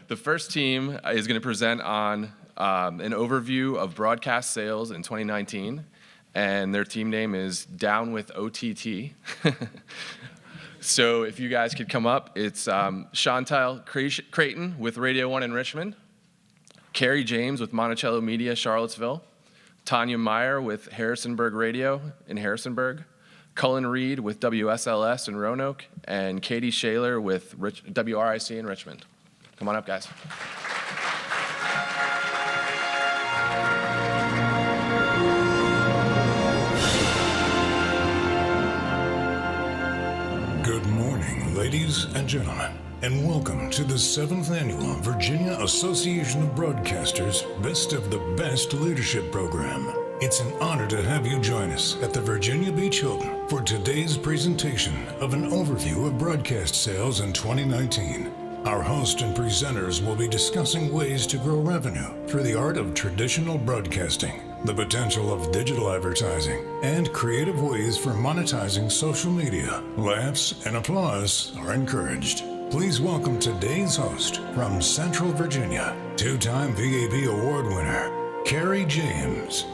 The first team is going to present on an overview of broadcast sales in 2019, and their team name is Down with OTT. So if you guys could come up, it's Chantal Creighton with Radio 1 in Richmond, Carrie James with Monticello Media, Charlottesville, Tanya Meyer with Harrisonburg Radio in Harrisonburg, Cullen Reed with WSLS in Roanoke, and Katie Shaler with WRIC in Richmond. Come on up, guys. Good morning, ladies and gentlemen, and welcome to the 7th Annual Virginia Association of Broadcasters Best of the Best Leadership Program. It's an honor to have you join us at the Virginia Beach Hilton for today's presentation of an overview of broadcast sales in 2019. Our host and presenters will be discussing ways to grow revenue through the art of traditional broadcasting, the potential of digital advertising, and creative ways for monetizing social media. Laughs and applause are encouraged. Please welcome today's host from Central Virginia, two-time VAB award winner, Carrie James.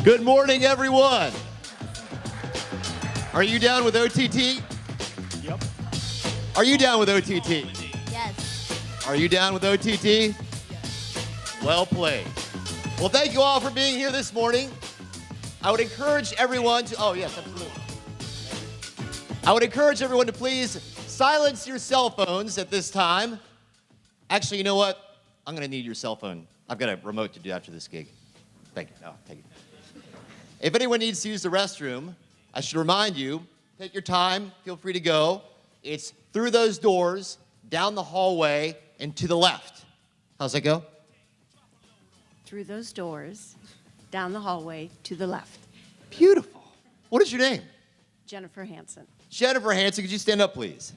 Good morning, everyone. Are you down with OTT? Yep. Are you down with OTT? Yes. Are you down with OTT? Yes. Well played. Well, thank you all for being here this morning. I would encourage everyone to, yes, absolutely. I would encourage everyone to please silence your cell phones at this time. Actually, you know what? I'm going to need your cell phone. I've got a remote to do after this gig. Thank you. No, take it. If anyone needs to use the restroom, I should remind you, take your time, feel free to go. It's through those doors, down the hallway, and to the left. How's that go? Through those doors, down the hallway, to the left. Beautiful. What is your name? Jennifer Hansen. Jennifer Hansen, could you stand up, please?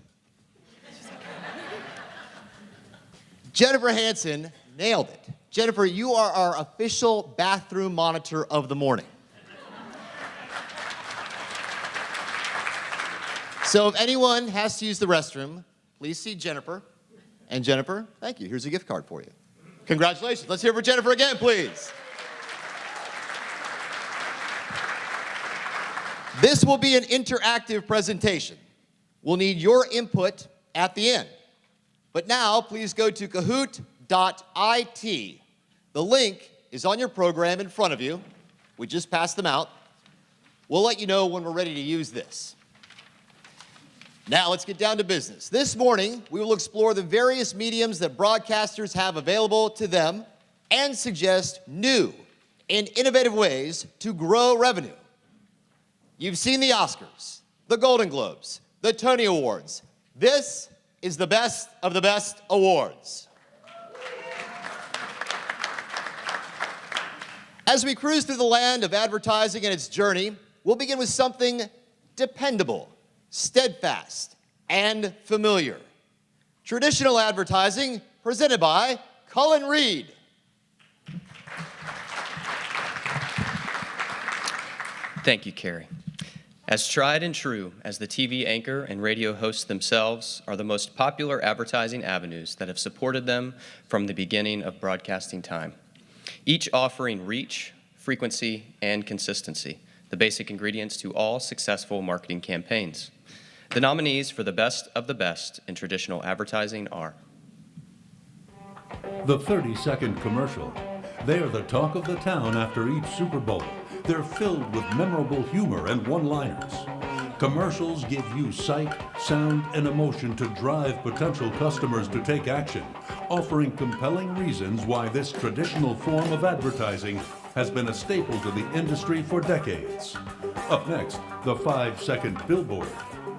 Jennifer Hansen nailed it. Jennifer, you are our official bathroom monitor of the morning. So if anyone has to use the restroom, please see Jennifer. And Jennifer, thank you. Here's a gift card for you. Congratulations. Let's hear it for Jennifer again, please. This will be an interactive presentation. We'll need your input at the end. But now, please go to kahoot.it. The link is on your program in front of you. We just passed them out. We'll let you know when we're ready to use this. Now let's get down to business. This morning, we will explore the various mediums that broadcasters have available to them and suggest new and innovative ways to grow revenue. You've seen the Oscars, the Golden Globes, the Tony Awards. This is the best of the best awards. As we cruise through the land of advertising and its journey, we'll begin with something dependable, steadfast, and familiar. Traditional advertising presented by Cullen Reed. Thank you, Carrie. As tried and true as the TV anchor and radio hosts themselves are the most popular advertising avenues that have supported them from the beginning of broadcasting time, each offering reach, frequency, and consistency, the basic ingredients to all successful marketing campaigns. The nominees for the best of the best in traditional advertising are the 30-second commercial. They are the talk of the town after each Super Bowl. They're filled with memorable humor and one-liners. Commercials give you sight, sound, and emotion to drive potential customers to take action, offering compelling reasons why this traditional form of advertising has been a staple to the industry for decades. Up next, the 5-second billboard.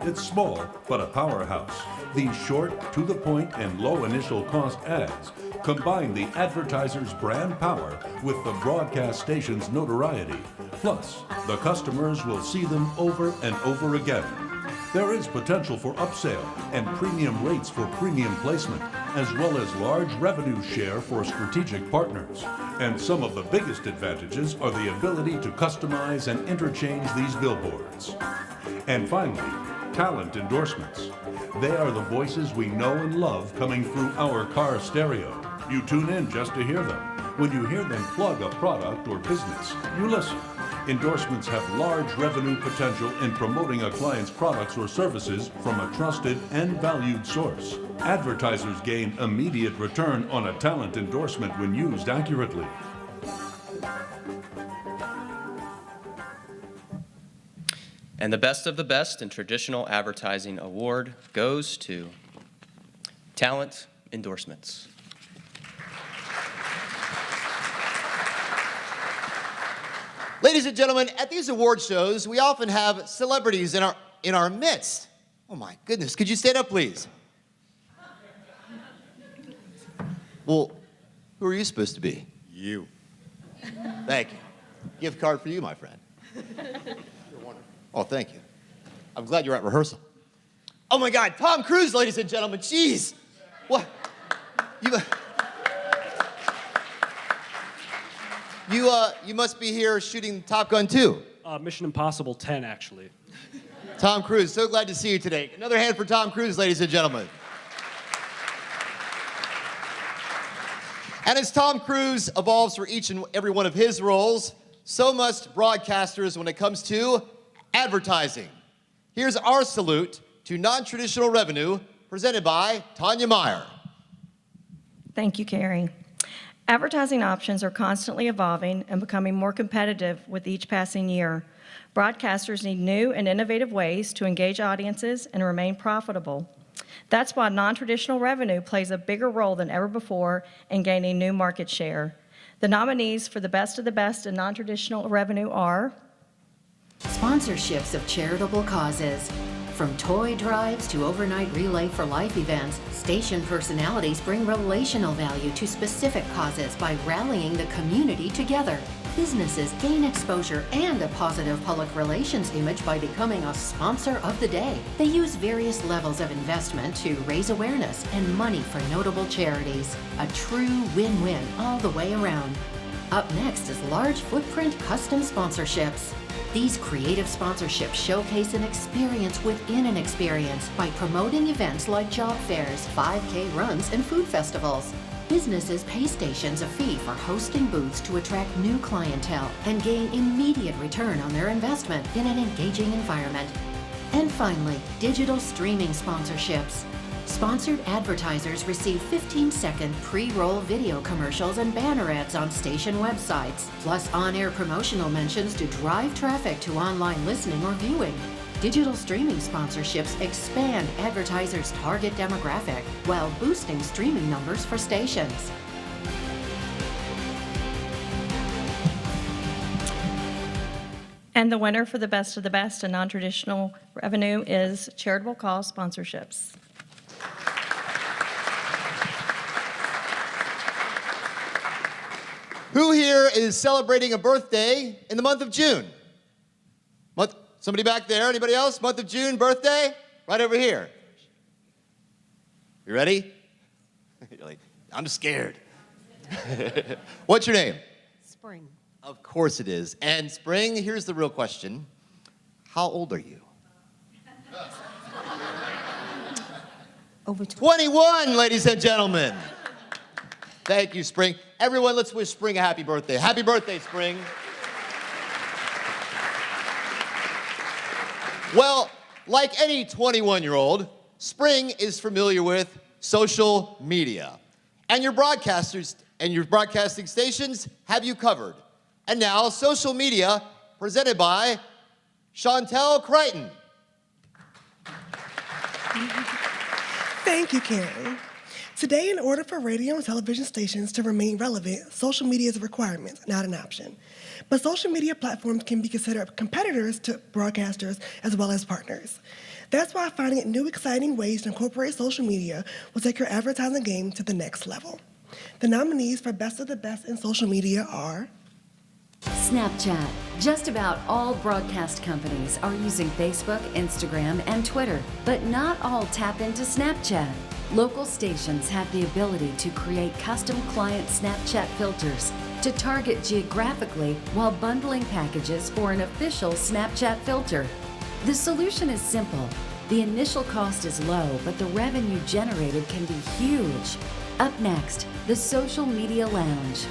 It's small, but a powerhouse. These short, to-the-point, and low initial cost ads combine the advertiser's brand power with the broadcast station's notoriety. Plus, the customers will see them over and over again. There is potential for upsell and premium rates for premium placement, as well as large revenue share for strategic partners. And some of the biggest advantages are the ability to customize and interchange these billboards. And finally, talent endorsements. They are the voices we know and love coming through our car stereo. You tune in just to hear them. When you hear them plug a product or business, you listen. Endorsements have large revenue potential in promoting a client's products or services from a trusted and valued source. Advertisers gain immediate return on a talent endorsement when used accurately. And the Best of the Best in Traditional Advertising Award goes to Talent Endorsements. Ladies and gentlemen, at these award shows, we often have celebrities in our midst. Oh my goodness, could you stand up, please? Well, who are you supposed to be? You. Thank you. Gift card for you, my friend. You're wonderful. Oh, thank you. I'm glad you're at rehearsal. Oh my God, Tom Cruise, ladies and gentlemen, jeez. What? You must be here shooting Top Gun 2. Mission Impossible 10, actually. Tom Cruise, so glad to see you today. Another hand for Tom Cruise, ladies and gentlemen. And as Tom Cruise evolves for each and every one of his roles, so must broadcasters when it comes to advertising. Here's our salute to non-traditional revenue presented by Tanya Meyer. Thank you, Carrie. Advertising options are constantly evolving and becoming more competitive with each passing year. Broadcasters need new and innovative ways to engage audiences and remain profitable. That's why non-traditional revenue plays a bigger role than ever before in gaining new market share. The nominees for the Best of the Best in non-traditional revenue are sponsorships of charitable causes. From toy drives to overnight Relay for Life events, station personalities bring relational value to specific causes by rallying the community together. Businesses gain exposure and a positive public relations image by becoming a sponsor of the day. They use various levels of investment to raise awareness and money for notable charities. A true win-win all the way around. Up next is large footprint custom sponsorships. These creative sponsorships showcase an experience within an experience by promoting events like job fairs, 5K runs, and food festivals. Businesses pay stations a fee for hosting booths to attract new clientele and gain immediate return on their investment in an engaging environment. And finally, digital streaming sponsorships. Sponsored advertisers receive 15-second pre-roll video commercials and banner ads on station websites, plus on-air promotional mentions to drive traffic to online listening or viewing. Digital streaming sponsorships expand advertisers' target demographic while boosting streaming numbers for stations. And the winner for the Best of the Best in non-traditional revenue is charitable cause sponsorships. Who here is celebrating a birthday in the month of June? Somebody back there? Anybody else? Month of June, birthday? Right over here. You ready? You're like, I'm scared. What's your name? Spring. Of course it is. And Spring, here's the real question. How old are you? Over 21, ladies and gentlemen. Thank you, Spring. Everyone, let's wish Spring a happy birthday. Happy birthday, Spring. Well, like any 21-year-old, Spring is familiar with social media. And your broadcasters and your broadcasting stations have you covered. And now, social media presented by Chantel Crichton. Thank you, Carrie. Today, in order for radio and television stations to remain relevant, social media is a requirement, not an option. But social media platforms can be considered competitors to broadcasters as well as partners. That's why finding new, exciting ways to incorporate social media will take your advertising game to the next level. The nominees for Best of the Best in social media are Snapchat. Just about all broadcast companies are using Facebook, Instagram, and Twitter, but not all tap into Snapchat. Local stations have the ability to create custom client Snapchat filters to target geographically while bundling packages for an official Snapchat filter. The solution is simple. The initial cost is low, but the revenue generated can be huge. Up next, the Social Media Lounge.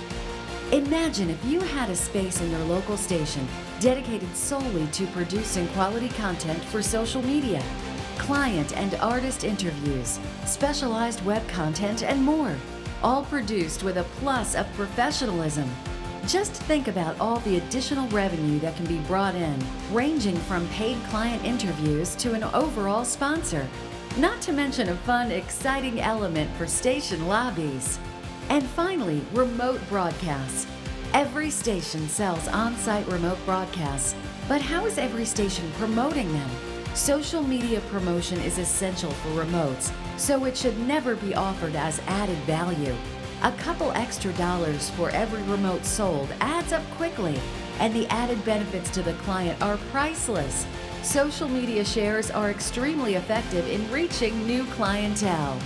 Imagine if you had a space in your local station dedicated solely to producing quality content for social media, client and artist interviews, specialized web content, and more, all produced with a plus of professionalism. Just think about all the additional revenue that can be brought in, ranging from paid client interviews to an overall sponsor, not to mention a fun, exciting element for station lobbies. And finally, remote broadcasts. Every station sells on-site remote broadcasts, but how is every station promoting them? Social media promotion is essential for remotes, so it should never be offered as added value. A couple extra dollars for every remote sold adds up quickly, and the added benefits to the client are priceless. Social media shares are extremely effective in reaching new clientele.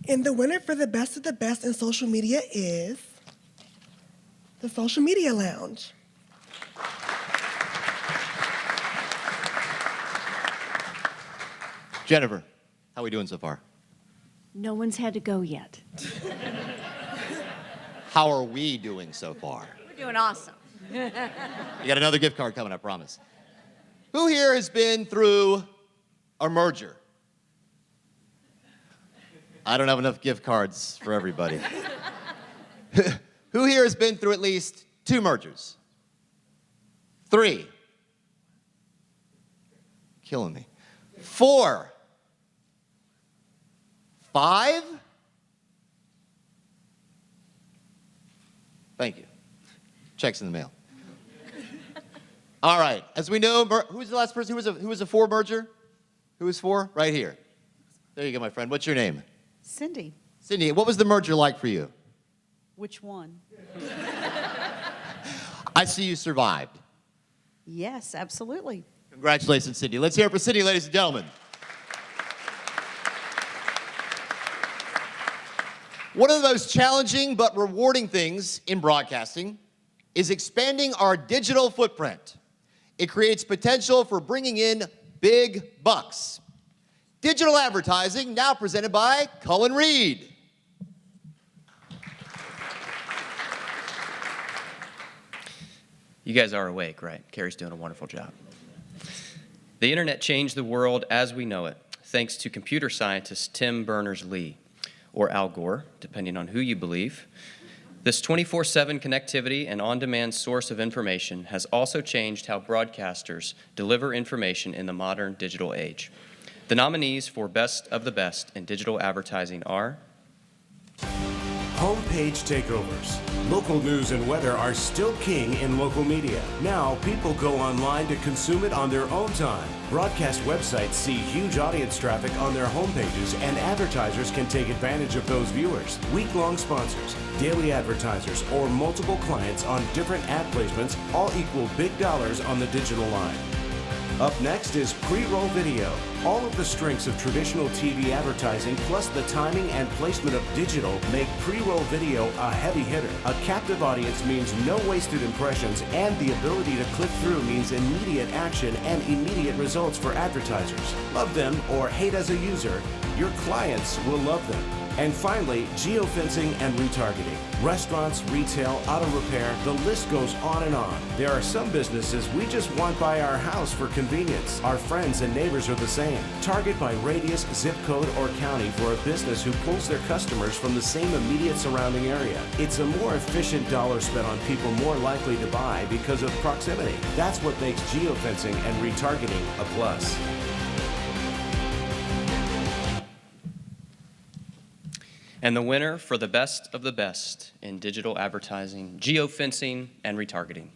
And the winner for the best of the best in social media is the Social Media Lounge. Jennifer, how are we doing so far? No one's had to go yet. How are we doing so far? We're doing awesome. You got another gift card coming, I promise. Who here has been through a merger? I don't have enough gift cards for everybody. Who here has been through at least 2 mergers? 3. Killing me. 4. 5? Thank you. Check's in the mail. All right. As we know, who was the last person who was a 4 merger? Who was 4? Right here. There you go, my friend. What's your name? Cindy. Cindy, what was the merger like for you? Which one? I see you survived. Yes, absolutely. Congratulations, Cindy. Let's hear it for Cindy, ladies and gentlemen. One of the most challenging but rewarding things in broadcasting is expanding our digital footprint. It creates potential for bringing in big bucks. Digital advertising, now presented by Cullen Reed. You guys are awake, right? Carrie's doing a wonderful job. The internet changed the world as we know it, thanks to computer scientist Tim Berners-Lee, or Al Gore, depending on who you believe. This 24/7 connectivity and on-demand source of information has also changed how broadcasters deliver information in the modern digital age. The nominees for Best of the Best in Digital Advertising are Homepage takeovers. Local news and weather are still king in local media. Now, people go online to consume it on their own time. Broadcast websites see huge audience traffic on their homepages, and advertisers can take advantage of those viewers. Week-long sponsors, daily advertisers, or multiple clients on different ad placements all equal big dollars on the digital line. Up next is pre-roll video. All of the strengths of traditional TV advertising plus the timing and placement of digital make pre-roll video a heavy hitter. A captive audience means no wasted impressions, and the ability to click through means immediate action and immediate results for advertisers. Love them or hate as a user, your clients will love them. And finally, geofencing and retargeting. Restaurants, retail, auto repair, the list goes on and on. There are some businesses we just want by our house for convenience. Our friends and neighbors are the same. Target by radius, zip code, or county for a business who pulls their customers from the same immediate surrounding area. It's a more efficient dollar spent on people more likely to buy because of proximity. That's what makes geofencing and retargeting a plus. And the winner for the Best of the Best in Digital Advertising, Geofencing, and Retargeting.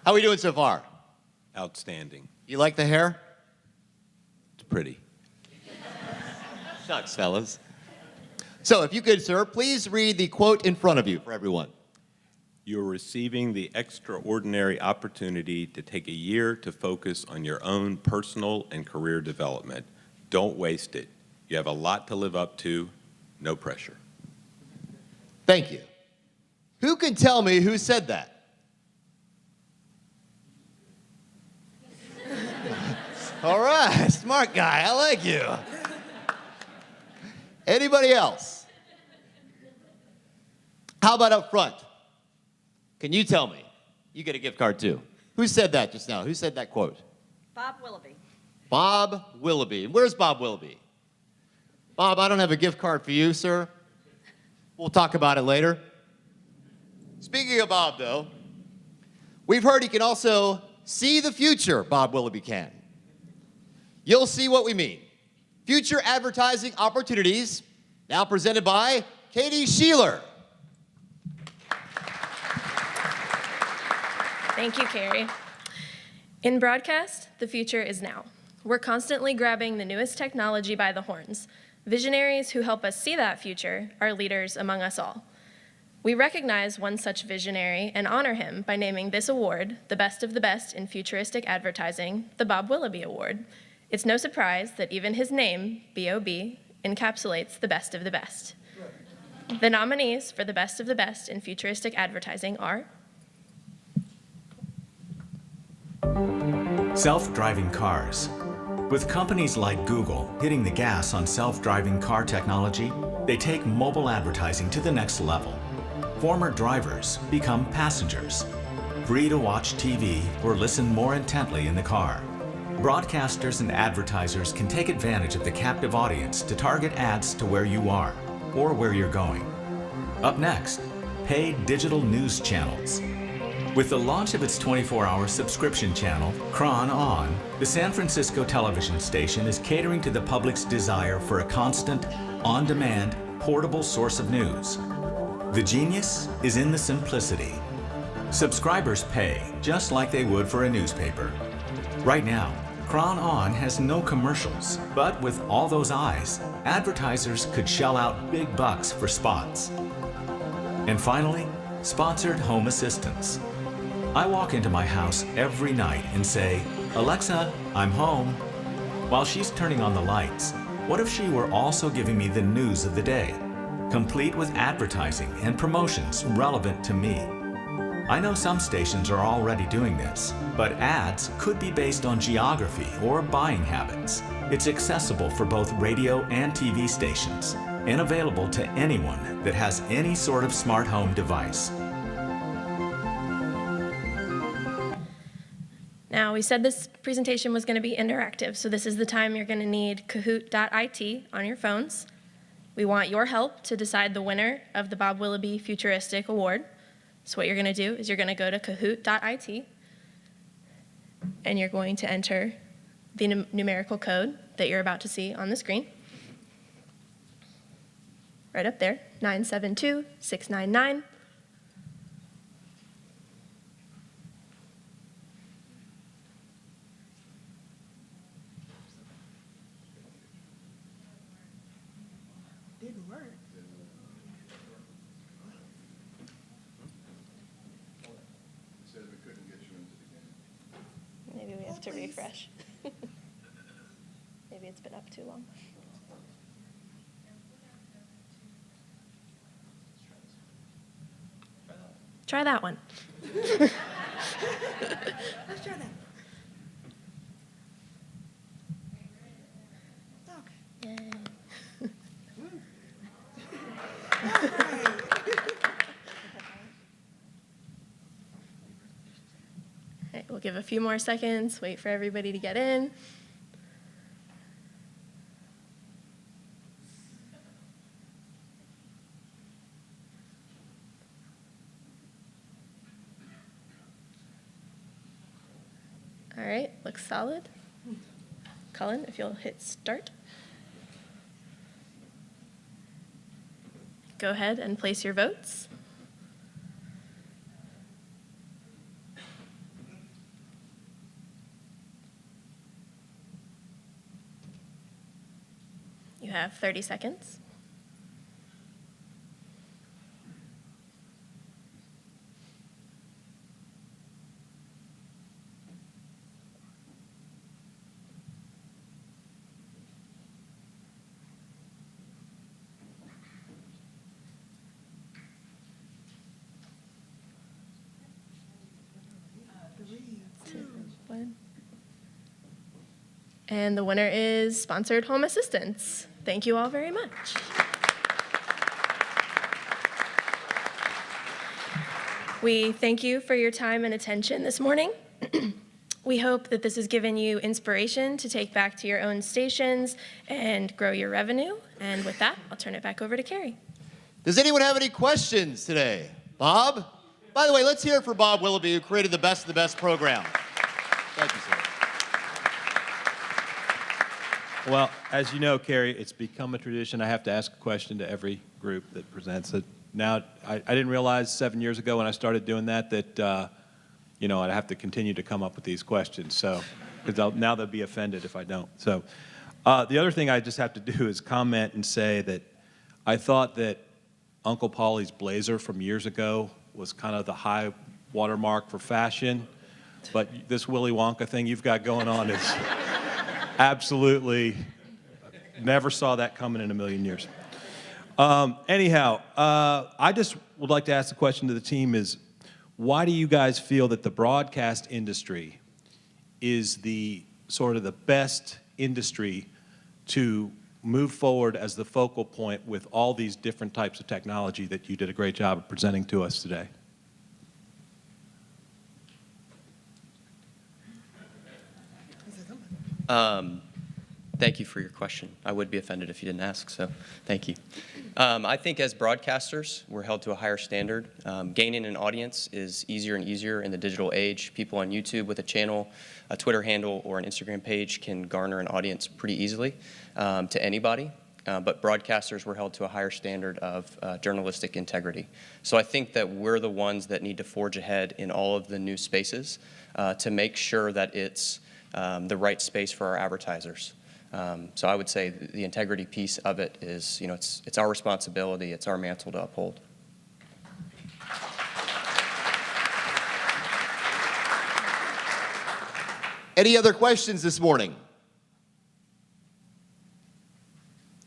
How are we doing so far? Outstanding. You like the hair? It's pretty. Shucks, fellas. So if you could, sir, please read the quote in front of you for everyone. You're receiving the extraordinary opportunity to take a year to focus on your own personal and career development. Don't waste it. You have a lot to live up to. No pressure. Thank you. Who can tell me who said that? All right, smart guy, I like you. Anybody else? How about up front? Can you tell me? You get a gift card too. Who said that just now? Who said that quote? Bob Willoughby. Bob Willoughby. Where's Bob Willoughby? Bob, I don't have a gift card for you, sir. We'll talk about it later. Speaking of Bob, though, we've heard he can also see the future, Bob Willoughby can. You'll see what we mean. Future advertising opportunities, now presented by Katie Sheeler. Thank you, Carrie. In broadcast, the future is now. We're constantly grabbing the newest technology by the horns. Visionaries who help us see that future are leaders among us all. We recognize one such visionary and honor him by naming this award the best of the best in futuristic advertising, the Bob Willoughby Award. It's no surprise that even his name, B.O.B., encapsulates the best of the best. The nominees for the best of the best in futuristic advertising are self-driving cars. With companies like Google hitting the gas on self-driving car technology, they take mobile advertising to the next level. Former drivers become passengers, free to watch TV or listen more intently in the car. Broadcasters and advertisers can take advantage of the captive audience to target ads to where you are or where you're going. Up next, paid digital news channels. With the launch of its 24-hour subscription channel, Cron On, the San Francisco television station is catering to the public's desire for a constant, on-demand, portable source of news. The genius is in the simplicity. Subscribers pay just like they would for a newspaper. Right now, Cron On has no commercials, but with all those eyes, advertisers could shell out big bucks for spots. And finally, sponsored home assistance. I walk into my house every night and say, "Alexa, I'm home." While she's turning on the lights, what if she were also giving me the news of the day, complete with advertising and promotions relevant to me? I know some stations are already doing this, but ads could be based on geography or buying habits. It's accessible for both radio and TV stations and available to anyone that has any sort of smart home device. Now, we said this presentation was going to be interactive, so this is the time you're going to need Kahoot.it on your phones. We want your help to decide the winner of the Bob Willoughby Futuristic Award. So what you're going to do is you're going to go to Kahoot.it, and you're going to enter the numerical code that you're about to see on the screen. Right up there, 972699. Didn't work. Maybe we have to refresh. Maybe it's been up too long. Try that one. Let's try that. Okay. All right, we'll give a few more seconds, wait for everybody to get in. All right, looks solid. Cullen, if you'll hit start. Go ahead and place your votes. You have 30 seconds. And the winner is Sponsored Home Assistance. Thank you all very much. We thank you for your time and attention this morning. We hope that this has given you inspiration to take back to your own stations and grow your revenue. And with that, I'll turn it back over to Carrie. Does anyone have any questions today? Bob? By the way, let's hear it for Bob Willoughby, who created the Best of the Best program. Thank you, sir. Well, as you know, Carrie, it's become a tradition. I have to ask a question to every group that presents it. Now, I didn't realize 7 years ago when I started doing that I'd have to continue to come up with these questions. So, because now they'll be offended if I don't. So, the other thing I just have to do is comment and say that I thought that Uncle Paulie's blazer from years ago was kind of the high watermark for fashion, but this Willy Wonka thing you've got going on is absolutely, never saw that coming in a million years. Anyhow, I just would like to ask the question to the team is, why do you guys feel that the broadcast industry is the sort of the best industry to move forward as the focal point with all these different types of technology that you did a great job of presenting to us today? Thank you for your question. I would be offended if you didn't ask, so thank you. I think as broadcasters, we're held to a higher standard. Gaining an audience is easier and easier in the digital age. People on YouTube with a channel, a Twitter handle, or an Instagram page can garner an audience pretty easily to anybody. But broadcasters were held to a higher standard of journalistic integrity. So I think that we're the ones that need to forge ahead in all of the new spaces to make sure that it's the right space for our advertisers. So I would say the integrity piece of it is, it's our responsibility, it's our mantle to uphold. Any other questions this morning?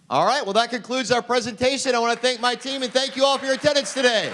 All right, well, that concludes our presentation. I want to thank my team and thank you all for your attendance today.